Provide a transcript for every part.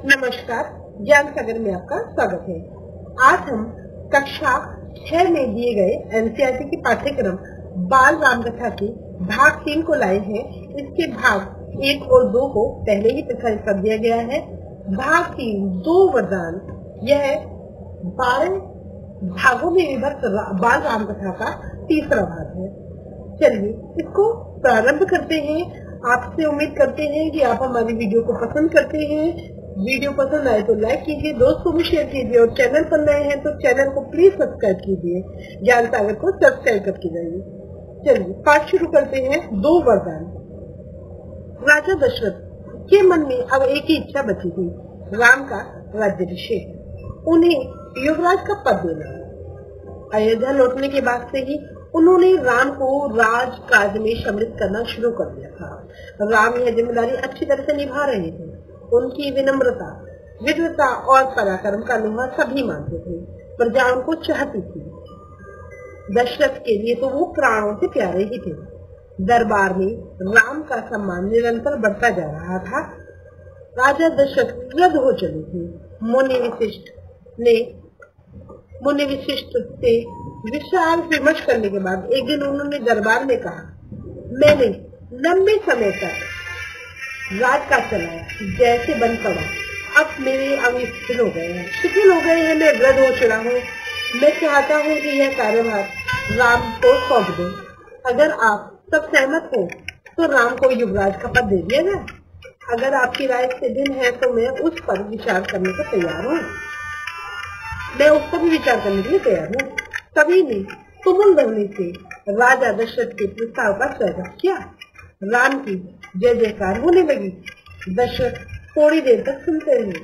नमस्कार, ज्ञान सागर में आपका स्वागत है। आज हम कक्षा 6 में दिए गए एनसीईआरटी की पाठ्यक्रम बाल राम कथा के भाग 3 को लाए हैं। इसके भाग 1 और 2 को पहले ही प्रसारित कर दिया गया है। भाग 3 2 वरदान, यह 12 भागों में विभक्त बाल राम कथा का तीसरा भाग है। चलिए इसको प्रारंभ करते हैं। आपसे उम्मीद करते हैं कि आप हमारी वीडियो को पसंद करते हैं। वीडियो पसंद आए तो लाइक कीजिए, दोस्तों को शेयर कीजिए और चैनल पर नए हैं तो चैनल को प्लीज सब्सक्राइब कीजिए। ज्ञान सागर को सब्सक्राइब करके जाइए। चलिए पाठ शुरू करते हैं। 2 वरदान। राजा दशरथ के मन में अब एक ही इच्छा बची थी, राम का राज्याभिषेक, उन्हें युवराज का पद देना। अयोध्या लौटने के बाद से ही उन्होंने राम को राज काज में सम्मिलित करना शुरू कर दिया था। राम यह जिम्मेदारी अच्छी तरह से निभा रहे थे। उनकी विनम्रता, विद्वता और पराक्रम का लोहा सभी मानते थे। प्रजा उनको चाहती थी। दशरथ के लिए तो वो प्राणों से प्यारे ही थे। दरबार में राम का सम्मान निरंतर बढ़ता जा रहा था। राजा दशरथ वृद्ध हो चले थे। मुनि विशिष्ट से विशाल विमर्श करने के बाद एक दिन उन्होंने दरबार में कहा, मैंने लंबे समय तक राज का चलाया, जैसे बन पड़ा, अब मेरे अंग शिथिल हो गए हैं, मैं वृद्ध हो चुका हूँ। मैं चाहता हूँ कि यह कार्यभार राम को सौंप दूं। अगर आप सब सहमत हो तो राम को युवराज का पद दे दिया जाए। अगर आपकी राय से भिन्न है तो मैं उस पर विचार करने को तैयार हूँ। तभी ने तुमुल ध्वनि से राजा दशरथ के प्रस्ताव का स्वागत किया। राम की जय जयकार होने लगी। दशरथ थोड़ी देर तक सुनते रहे।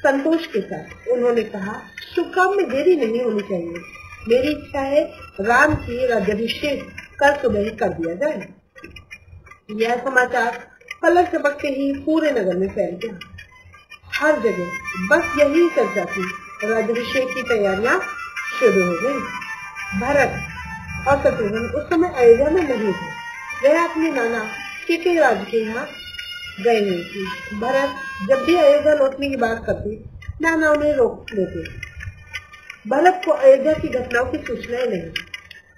संतोष के साथ उन्होंने कहा, शुभ काम में देरी नहीं होनी चाहिए। मेरी इच्छा है राम की राज्याभिषेक कल सुबह कर दिया जाए। यह समाचार पलक झपकते ही पूरे नगर में फैल गया। हर जगह बस यही चर्चा थी। राज्याभिषेक की तैयारियां शुरू हो गई। भरत और शत्रुघ्न उस समय अयोध्या में नहीं थे। वह अपने नाना केकयराज के यहाँ गए हुए थे। भरत जब भी अयोध्या लौटने की बात करते, नाना उन्हें रोक लेते। भरत को अयोध्या की घटनाओं की सूचनाएं नहीं,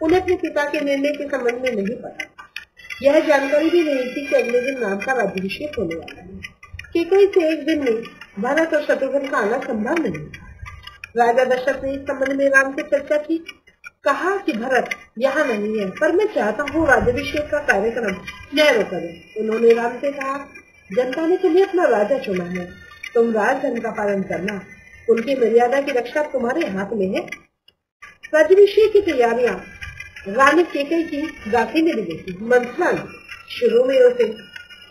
उन्हें अपने पिता के निर्णय के संबंध में नहीं पता। यह जानकारी भी नहीं थी कि अगले दिन राम का राज्याभिषेक होने वाला है। केकई से एक दिन में भरत और शत्रुघ्न का आना संभव नहीं था। राजा दशरथ ने इस संबंध में राम से चर्चा की। कहा कि भरत यहाँ नहीं है, पर मैं चाहता हूँ राज्याभिषेक का कार्यक्रम न्याय करें। उन्होंने राम से कहा, जनता ने तुम्हें अपना राजा चुना है, तुम राजधर्म का पालन करना। उनकी मर्यादा की रक्षा तुम्हारे हाथ में है। राज्याभिषेक की तैयारियां रानी केकई की गाथी में लगी थी। मंथरा शुरू में उसे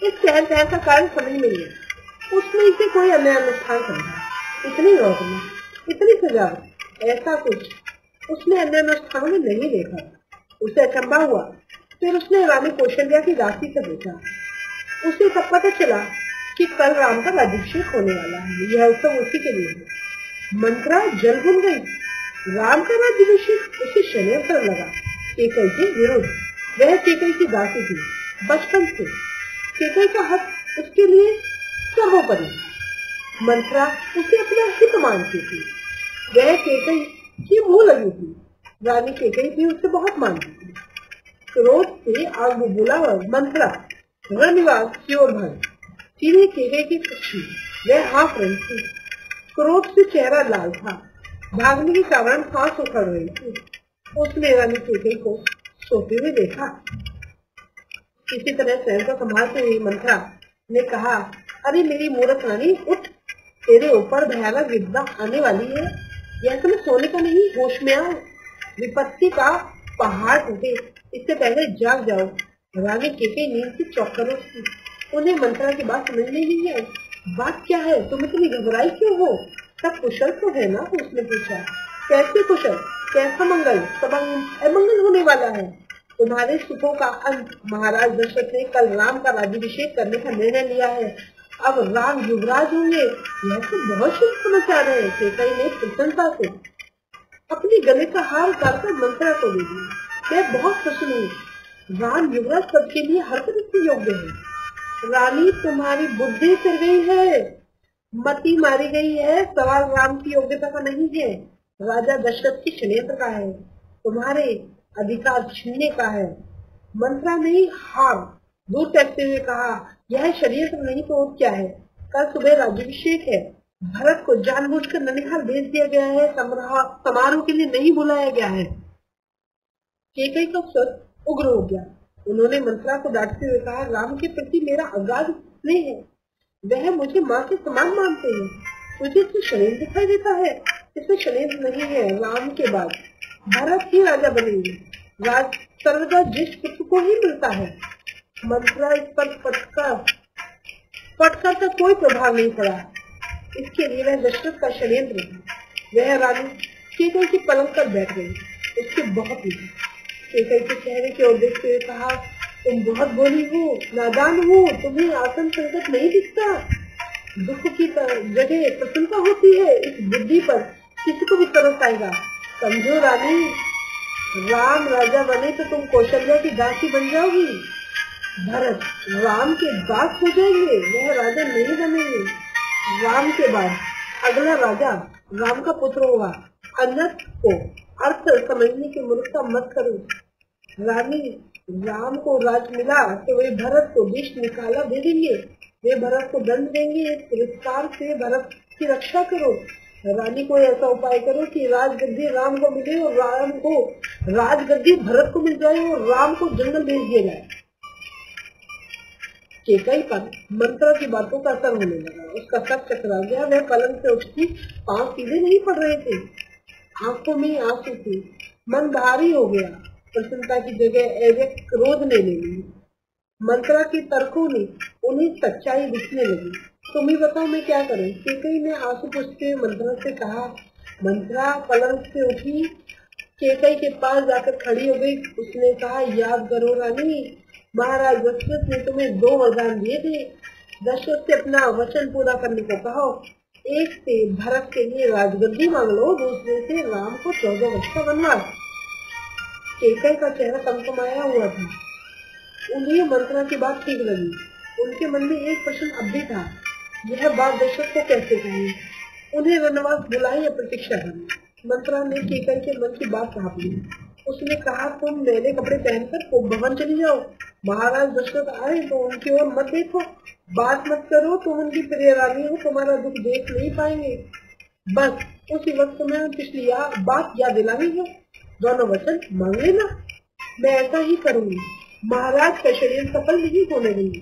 एक शहर का कार्य समझ में लिया। उसने इसे कोई अन्य अनुष्ठान समझा। इतनी रोशनी, इतनी सजावट, ऐसा कुछ उसने अन्य अनुष्ठानों में नहीं देखा। उसे अचंभा हुआ। फिर उसने रानी कौशल्या की दासी से पूछा। उसे तब पता चला कि कल राम का राज्याभिषेक होने वाला है। यह उत्सव उसी के लिए है। मंत्रा जल भूल गई। राम का राज्याभिषेक उसे षड्यंत्र लगा। केकई के विरुद्ध। वह केकई की दासी थी बचपन से। केकई का हक उसके लिए सर्वोपरि। मंत्रा उसे अपना हित मानती थी। वह केकई की मुंह लगी थी। रानी केकई भी उससे बहुत मानती थी। क्रोध से आग बुबूला मंत्रा रणविवाद की ओर भागी। सीधे केकई की पक्षी। वह हाफ रही थी। क्रोध से चेहरा लाल था। भागने के कारण सांस उखड़ रही थी। उसने रानी केकई को सोते हुए देखा। इसी तरह स्वयं को संभालते हुए मंत्रा ने कहा, अरे मेरी मूर्ख रानी, उठ, तेरे ऊपर भयानक विपदा आने वाली है। यह तुम्हें सोने का नहीं, होश में आओ। विपत्ति का पहाड़ टूटे इससे पहले जाग जाओ। रानी केकई नींद से चौंक उठी। उन्हें मंत्रा की बात समझ नहीं आई। बात क्या है? तुम इतनी घबराई क्यों हो? सब कुशल तो है ना? उसने पूछा। कैसे कुशल? कैसा मंगल? सब अमंगल होने वाला है। तुम्हारे सुखों का अंत। महाराज दशरथ ने कल राम का राज्याभिषेक करने का निर्णय लिया है। अब राम युवराज होंगे। यह तो बहुत शुभ समाचार है। केकई ने प्रसन्नता से अपने गले का हार उतारकर मंत्रा को दे दिया। मैं बहुत खुश हूँ। राम युवराज पद के लिए हर तरह से योग्य है। रानी तुम्हारी बुद्धि फिर गई है। मती मारी गई है, सवाल राम की योग्यता का नहीं है, राजा दशरथ की षड्यंत्र का है, तुम्हारे अधिकार छीनने का है। मंत्रा ने हार दूर फेंकते हुए कहा, यह षड्यंत्र नहीं तो और क्या है। कल सुबह राज्याभिषेक है, भरत को जानबूझकर ननिहाल भेज दिया गया है, समारोह के लिए नहीं बुलाया गया है। केकई का स्वर उग्र हो गया। उन्होंने मंत्रा को डांटते हुए कहा, राम के प्रति मेरा अगाध स्नेह है, वह मुझे माँ के समान मानते हैं, मुझे इसमें षड्यंत्र दिखाई देता है। इसमें षड्यंत्र नहीं है, राम के बाद भरत ही राजा बनेंगे, राज सर्वदा जिस पुत्र को ही मिलता है। मंत्रा इस पर पटकर का कोई प्रभाव नहीं पड़ा, इसके लिए वह दशरथ का षड्यंत्र था। वह रानी केकई की पलंग पर बैठ गई, उसके बहुत ही केकई के चेहरे की ओर देखते हुए कहा, तुम बहुत बोली हो, नादान हो, तुम्हें आसन संकट नहीं दिखता, दुख की जगह प्रसन्नता होती है, इस बुद्धि पर किसी को भी तरस आएगा। समझो रानी, राम राजा बने तो तुम कौशल्या की दासी बन जाओगी, भरत राम के दास हो जाएंगे, वह राजा नहीं बनेंगे। राम के बाद अगला राजा राम का पुत्र होगा। अन्यथ को अर्थ समझने की मूर्खता मत करो। रानी, राम को राज मिला तो वे भरत को विष निकाला दे देंगे, वे भरत को दंड देंगे, तिरस्कार से भरत की रक्षा करो। रानी को ऐसा उपाय करो कि राजगद्दी राम को मिले और राम को राजगद्दी भरत को मिल जाए और राम को जंगल भेज दिया जाए। केकई पर मंत्रा की बातों का असर होने लगा, उसका सब चकरा गया। वह पलंग से उठती, पांव सीधे नहीं पड़ रहे थे, आंखों में आंसू थे, मन भारी हो गया। प्रसन्नता की जगह अव्यक्त क्रोध ने ले ली। मंत्रा के तर्कों ने उन्हें सच्चाई दिखने लगी। तुम ही बताओ मैं क्या करूं? केकई ने आंसू पोंछते हुए मंत्रा से कहा। मंत्रा पलंग से उठी, केकई के पास जाकर खड़ी हो गई। उसने कहा, याद करो रानी, महाराज दशरथ ने तुम्हें 2 वरदान दिए थे। दशरथ से अपना वचन पूरा करने को कहो। एक से भरत के लिए राजगद्दी मांग लो, दूसरे से राम को 14 वर्ष का वनवास। केकई का चेहरा तमतमाया हुआ था। उन्हें मंत्रा की बात ठीक लगी। उनके मन में एक प्रश्न अब भी था, यह बात दशरथ को कैसे कही? उन्हें वनवास बुलाए या प्रतीक्षा करनी? मंत्रा ने केकई के मन की बात भाप ली। उसने कहा, तुम मैले कपड़े पहनकर उपभवन चली जाओ, महाराज दशरथ आए तो उनकी ओर मत देखो, बात मत करो, तुम उनकी प्रिय रानी हो, तुम्हारा दुख देख नहीं पाएंगे। बस उसी वक्त में पिछली बात याद दिलानी है, दोनों वचन मांग लेना। मैं ऐसा ही करूंगी। महाराज का शरीर सफल नहीं होने देंगे।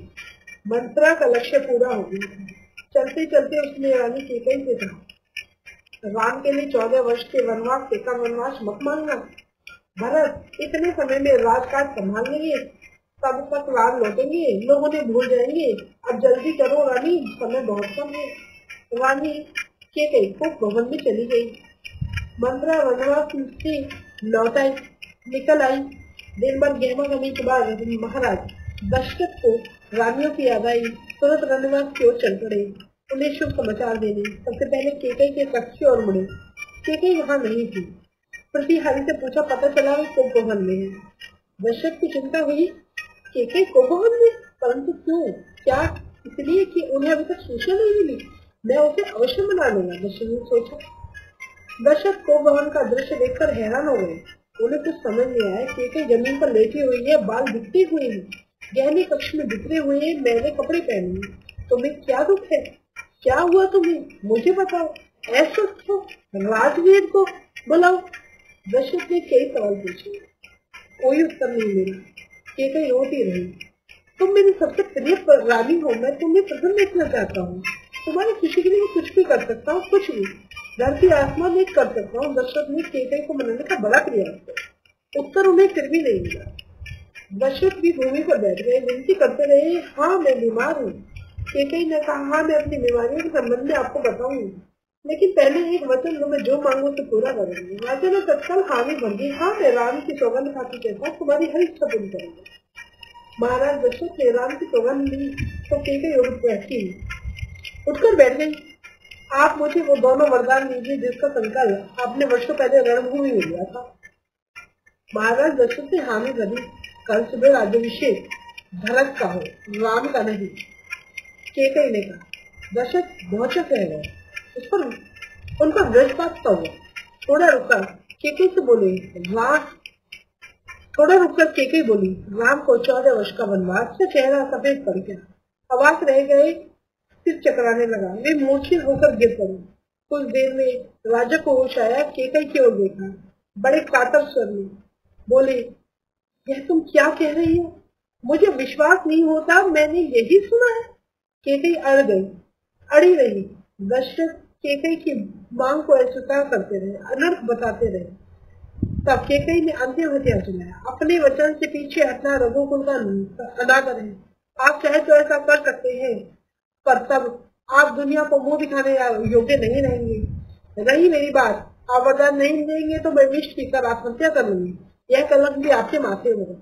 मंत्रा का लक्ष्य पूरा हो गया। चलते चलते उसने रानी केकई से कहा, राम के लिए 14 वर्ष के वनवास से कम वनवास मत मांगना। भरत इतने समय में राजकाज संभाल लेंगे, तब तक राम लौटेंगे, लोग उन्हें भूल जाएंगे। अब जल्दी करो रानी, समय बहुत कम है। रानी केकई को भवन में चली गई। मंत्रा वनवास से लौट आई, निकल आई। दिन भर गहमा गमी के बाद महाराज दशरथ को रानियों की याद आई। तुरंत वनवास की ओर चल पड़े, उन्हें शुभ समाचार देने। सबसे पहले केकई के कक्ष की ओर मुड़े। केकई वहाँ नहीं थी। प्रतिहारी से पूछा, पता चला वो कुंभवन में है। दशरथ की चिंता हुई, केकई कुंभवन में, परंतु क्यों? क्या इसलिए कि उन्हें अभी तक सूचना नहीं मिली? मैं उसे अवश्य मना लूंगा, दशरथ ने सोचा। दशरथ कुंभवन का दृश्य देखकर हैरान हो गए। उन्हें कुछ समझ नहीं आया। केकई जमीन पर लेटी हुई है, बाल बिखरे हुए हैं, गहने कक्ष में बिखरे हुए हैं, मैले कपड़े पहने हैं। तुम्हें क्या दुख है? क्या हुआ तुम्हें? मुझे बताओ। ऐसा तो राजवीर को बुलाओ। दशरथ ने कई सवाल पूछे, कोई उत्तर नहीं मिला। केकई रोती रही। तुम मेरी सबसे प्रिय रानी हो, मैं तुम्हें प्रसन्न देखना चाहता हूँ, तुम्हारी खुशी के लिए कुछ भी कर सकता हूँ, कुछ भी, धरती आसमान एक कर सकता हूँ। दशरथ ने केकई को मनाने का बड़ा प्रयास किया, उत्तर उन्हें फिर भी नहीं मिला। दशरथ भी भूमि पर बैठ गए, विनती करते रहे, हाँ मैं बीमार हूँ। केकई ने कहा, हाँ मैं अपनी बीमारियों के संबंध में आपको बताऊंगी, लेकिन पहले एक वचन लो, मैं जो मांगू तो पूरा करूंगी। राजा ने तत्काल हामी भर दी, हाँ मैं राम की सौगंध खाती कहता तुम्हारी हर इच्छा पूरी करूंगा। महाराज दशरथ ने राम की सौगंध ली तो केकई उठकर बैठ गई। आप मुझे वो दोनों वरदान दीजिए जिसका संकल्प आपने वर्षों पहले रणभूमि में लिया था। महाराज दशरथ ने हामी भरी। कल सुबह राज्याभिषेक भरत का हो, राम का नहीं। केकई ने कहा, दशरथ भौचक रह गए। उस पर उनका वज्रपात तो हुआ। थोड़ा रुककर केकई से बोले, राम को 14 वर्ष का वनवास से चेहरा सफेद पड़ गया। अवाक रह गए, सिर चकराने लगा, वे मूर्छित होकर गिर पड़े। कुछ देर में राजा को होश आया, केकई की ओर देखा, बड़े कातर स्वर में बोले, यह तुम क्या कह रही हो? मुझे विश्वास नहीं होता, मैंने यही सुना है। केकई अड़ी रही। दशरथ केकई की मांग को अस्वीकार करते रहे, अनर्थ बताते रहे। तब केकई ने अंतिम हथियार चलाया। अपने वचन से पीछे हटना रघुकुल का अनादर है। आप चाहे तो ऐसा कर सकते हैं, पर तब आप दुनिया को मुंह दिखाने योग्य नहीं रहेंगे। रही मेरी बात, आप वरदान नहीं देंगे तो मैं विष पीकर आत्महत्या कर लूंगी। यह कलंक भी आपके माथे होगा।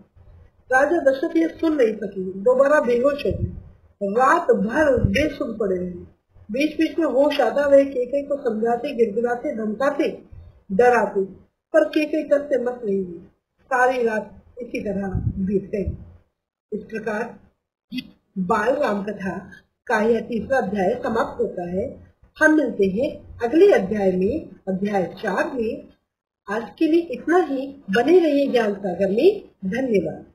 राजा दशरथ ये सुन नहीं सकी, दोबारा बेहोश हो गई। रात भर बेसुध पड़े रहे। बीच बीच में होश आता वह केकई को समझाते, गिड़गिड़ाते, धमकाते, डराते, पर केकई तक से मत नहीं हुई। सारी रात इसी तरह बीत गई। इस प्रकार बाल राम कथा का यह तीसरा अध्याय समाप्त होता है। हम मिलते हैं अगले अध्याय में, अध्याय 4 में। आज के लिए इतना ही। बने रहिए ज्ञान सागर में। धन्यवाद।